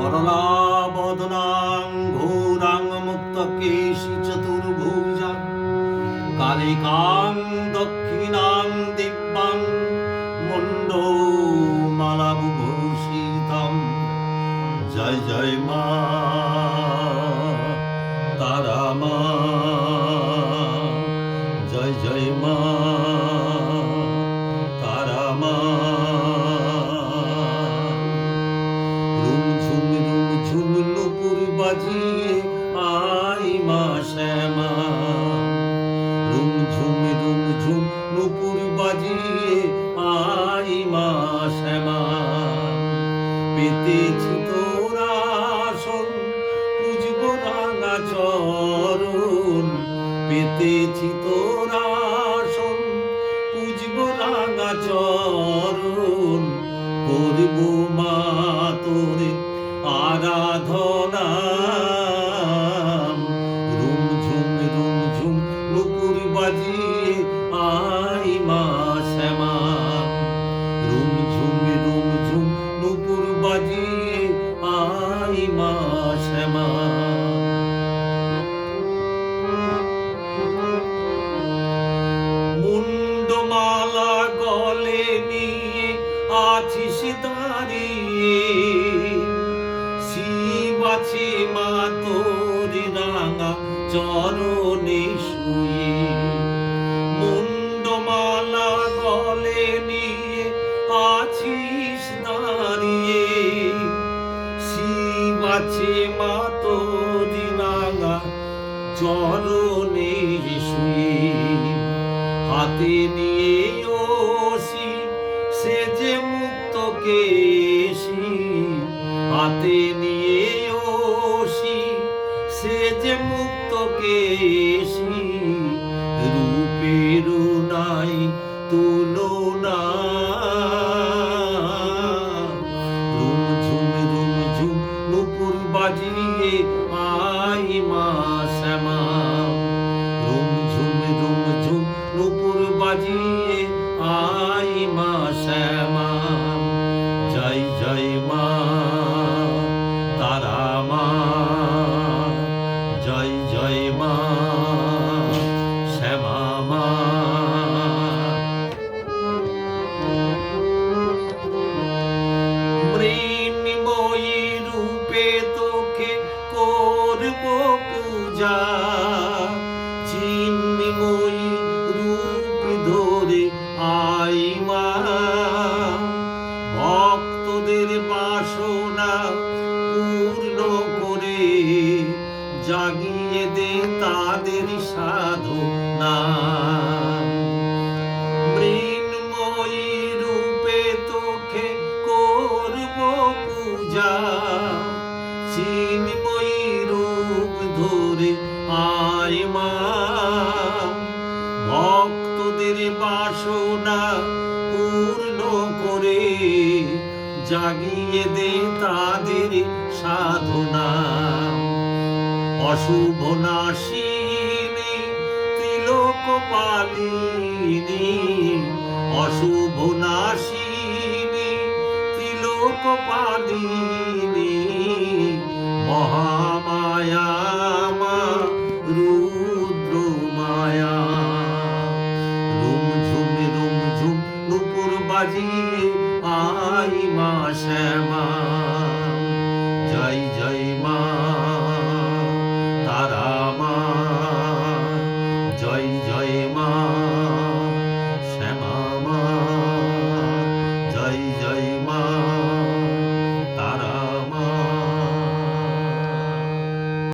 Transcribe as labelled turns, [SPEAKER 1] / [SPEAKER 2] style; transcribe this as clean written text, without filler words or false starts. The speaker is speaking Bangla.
[SPEAKER 1] করলাবদনাং ঘোরাং মুক্তকেশী চতুর্ভুজাং কালিকাং দক্ষিণাং দিব্যাং মুণ্ডমালাভূষিতম। জয় জয় মা তারা মা, জয় জয় মা তারা মা। রুমঝুম রুমঝুম নুপুর বাজিয়ে আই মা শ্যামা, রুমঝুম রুমঝুম নুপুর বাজিয়ে আই মা শ্যামা। পেতেছি তোর আসন পুজব রাঙা চরণ, পেতেছি তোর আসন পুজব রাঙা চরণ। করব মা তোরে আরাধনা, রুমঝুম রুমঝুম নুপুর বাজিয়ে আই মা শ্যামা, রুমঝুম রুমঝুম নুপুর বাজিয়ে আই মা শ্যামা। মুন্ডমালা গলে নিয়ে আছিস দাঁড়িয়ে, শিব আছে মা তোর রাঙা চরণে শুয়ে। মুন্ডমালা গলে নিয়ে আছিস দাঁড়িয়ে, শিব আছে মা তোর রাঙা চরণে শুয়ে। হাতে নিয়ে ওসি সেজে মুক্ত কেশী, হাতে নিয়ে ওসি সেজে মুক্ত কেশী। রূপের নাই তুলনা, রুমঝুম রুমঝুম নুপুর বাজিয়ে আই মা শ্যামা, রুমঝুম রুমঝুম নুপুর বাজিয়ে আই মা শ্যামা। জয় জয় মা তারা মা, জয় জয় মা শ্যামা মা। মৃন্ময়ী রূপে তোকে করব পূজা, চিন্ময়ী রূপ ধরে আই মা। ভক্তদের বাসনা পূর্ণ করে জাগিয়ে দে তাদের সাধনা। মৃন্ময়ী রূপে তোকে করব পূজা, চিন্ময়ী রূপ ধরে আই মা। ভক্তদের বাসনা পূর্ণ করে জাগিয়ে দে তাদের সাধনা। অশুভ নাশিনী তিলক পালিনী, অশুভ নাশিনী তিলক পালিনী। মহামায়া মা রুদ্র মায়া, রুমঝুম রুমঝুম নুপুর বাজিয়ে আই মা শ্যামা।